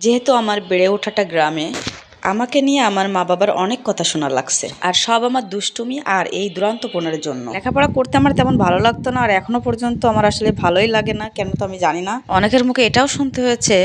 যেহেতু আমার বেড়ে ওঠাটা গ্রামে, আমাকে নিয়ে আমার মা বাবার অনেক কথা শোনা লাগছে, আর সব আমার দুষ্টুমি আর এই দুরন্তপনার জন্য। লেখাপড়া করতে আমার তেমন ভালো লাগতো না, আর এখনো পর্যন্ত আমার আসলে ভালোই লাগে না, কেন তো আমি জানি না। অনেকের মুখে এটাও শুনতে হয়েছে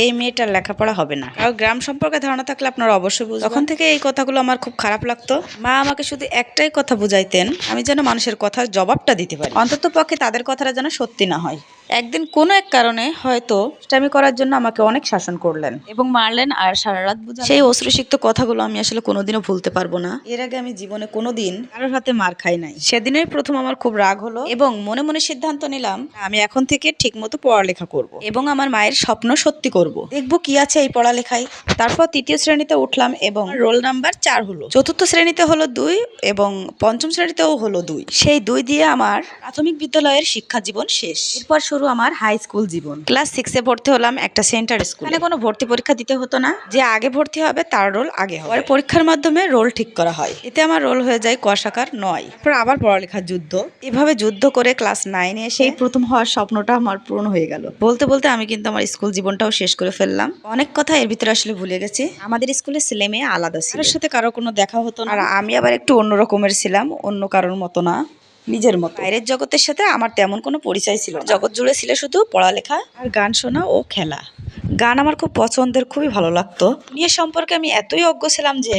এই মেয়েটার লেখাপড়া হবে না। কারণ গ্রাম সম্পর্কে ধারণা থাকলে আপনারা অবশ্যই বুঝবেন। তখন থেকে এই কথাগুলো আমার খুব খারাপ লাগতো। মা আমাকে শুধু একটাই কথা বুঝাইতেন, আমি যেন মানুষের কথার জবাবটা দিতে পারি, অন্তত পক্ষে তাদের কথাটা যেন সত্যি না হয়। একদিন কোনো এক কারণে হয়তো দুষ্টামি করার জন্য আমাকে অনেক শাসন করলেন এবং মারলেন, আর সারা রাত বুঝালেন। সেই অশ্রুসিক্ত কথাগুলো আমি আসলে কোনোদিনও ভুলতে পারবো না। এর আগে আমি জীবনে কোনোদিন কারোর হাতে মার খাই নাই। সেদিনের প্রথম আমার খুব রাগ হলো এবং মনে মনে সিদ্ধান্ত নিলাম আমি এখন থেকে ঠিকমতো পড়ালেখা করব এবং আমার মায়ের স্বপ্ন সত্যি করব। দেখবো কি আছে এই পড়ালেখায়। তারপর তৃতীয় শ্রেণীতে উঠলাম এবং রোল নাম্বার 4 হলো। চতুর্থ শ্রেণীতে হলো 2 এবং পঞ্চম শ্রেণীতেও হলো 2। সেই 2 দিয়ে আমার প্রাথমিক বিদ্যালয়ের শিক্ষা জীবন শেষ। এরপর শুরু আমার হাই স্কুল জীবন। ক্লাস 6 এ ভর্তি হলাম একটা সেন্টার স্কুলে। এখানে কোনো ভর্তি পরীক্ষা দিতে হতো না, যে আগে ভর্তি হবে তার রোল আগে হবে। পরে পরীক্ষার মাধ্যমে রোল ঠিক করা হয়। এতে আমার রোল হয়ে যায় ক শাখার 9। তারপর আবার পড়ালেখার যুদ্ধ। এভাবে যুদ্ধ করে ক্লাস 9 এ সেই প্রথম হওয়ার স্বপ্নটা আমার পূরণ হয়ে গেল। বলতে বলতে আমি কিন্তু আমার স্কুল জীবনটাও শেষ করে ফেললাম। অনেক কথা এর ভিতরে আসলে ভুলে গেছি। আমাদের স্কুলের ছেলে মেয়ে আলাদা ছিল, কারোর সাথে কারো কোনো দেখা হতো না, আর আমি আবার একটু অন্য রকমের ছিলাম, অন্য কারোর মতো না, নিজের মতো। বাইরের জগতের সাথে আমার তেমন কোনো পরিচয় ছিল না। জগৎ জুড়ে ছিল শুধু পড়ালেখা আর গান শোনা ও খেলা। গান আমার খুব পছন্দের, খুবই ভালো লাগতো। মেয়ে সম্পর্কে আমি এতই অজ্ঞ ছিলাম যে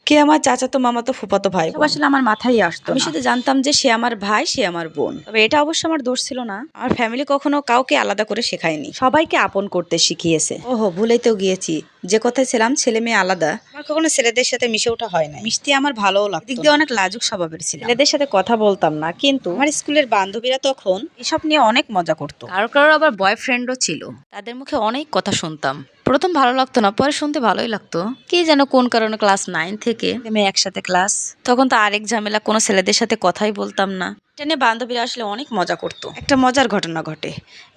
কে আমার চাচাতো মামাতো ফুফাতো ভাই সব আসলে আমার মাথায় আসতো। আমি শুধু জানতাম যে সে আমার ভাই, সে আমার বোন। তবে এটা অবশ্য আমার দোষ ছিল না। আমার ফ্যামিলি কখনো কাউকে আলাদা করে শেখায়নি, সবাইকে আপন করতে শিখিয়েছে। ওহো, ভুলেইতেও গিয়েছি, যে কথায় ছিলাম ছেলে মেয়ে আলাদা, আমার কখনো ছেলেদের সাথে মিশে ওঠা হয় না। মিশতে আমার ভালোও লাগতো। দিক দিয়ে অনেক লাজুক স্বভাবের ছিল, ছেলেদের সাথে কথা বলতাম না। কিন্তু আমার স্কুলের বান্ধবীরা তখন এসব নিয়ে অনেক মজা করতো। কারো কারো আবার বয়ফ্রেন্ডও ছিল, তাদের মুখে অনেক কথা শুনতাম। প্রথম ভালো লাগতো না, পরে শুনতে ভালোই লাগতো। কি যেন কোন কারণে ক্লাস 9 থেকে নেমে একসাথে ক্লাস, তখন তো আরেক ঝামেলা, কোনো ছেলেদের সাথে কথাই বলতাম না। এটা নিয়ে বান্ধবীরা আসলে অনেক মজা করতো। একটা মজার ঘটনা ঘটে।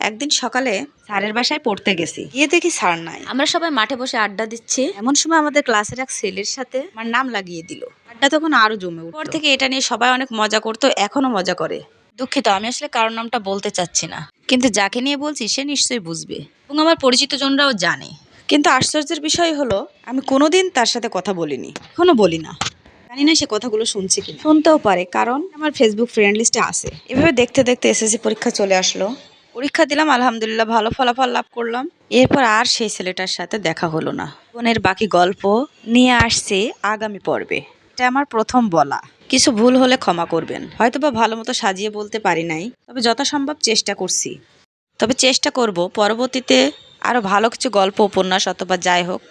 একদিন সকালে স্যারের বাসায় পড়তে গেছি, গিয়ে দেখি স্যার নাই। আমরা সবাই মাঠে বসে আড্ডা দিচ্ছি, এমন সময় আমাদের ক্লাসের এক ছেলের সাথে আমার নাম লাগিয়ে দিল। আড্ডা তখন আরো জমে উঠল। পর থেকে এটা নিয়ে সবাই অনেক মজা করতো, এখনো মজা করে। দুঃখিত, আমি আসলে কারোর নামটা বলতে চাচ্ছি না, কিন্তু যাকে নিয়ে বলছি সে নিশ্চয়ই বুঝবে এবং আমার পরিচিত জনরাও জানে। কিন্তু আশ্চর্যের বিষয় হলো আমি কোনোদিন তার সাথে কথা বলিনি, এখনো বলি না। জানি না সে কথাগুলো শুনছে কিনা, শুনতেও পারে, কারণ আমার ফেসবুক ফ্রেন্ড লিস্টে আছে। এভাবে দেখতে দেখতে এসএসসি পরীক্ষা চলে আসলো। পরীক্ষা দিলাম, আলহামদুলিল্লাহ ভালো ফলাফল লাভ করলাম। এরপর আর সেই ছেলেটার সাথে দেখা হলো না। জীবনের বাকি গল্প নিয়ে আসছে আগামী পর্বে। এটা আমার প্রথম বলা, কিছু ভুল হলে ক্ষমা করবেন। হয়তোবা ভালো মতো সাজিয়ে বলতে পারি নাই, তবে যথাসম্ভব চেষ্টা করছি। তবে চেষ্টা করব পরবর্তীতে আরও ভালো কিছু গল্প, উপন্যাস অথবা যাই হোক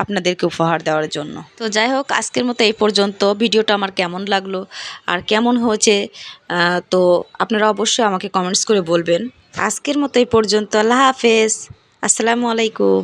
আপনাদেরকে উপহার দেওয়ার জন্য। তো যাই হোক, আজকের মতো এই পর্যন্ত। ভিডিওটা আমার কেমন লাগলো আর কেমন হয়েছে তো আপনারা অবশ্যই আমাকে কমেন্টস করে বলবেন। আজকের মতো এই পর্যন্ত। আল্লাহ হাফেজ, আসসালামু আলাইকুম।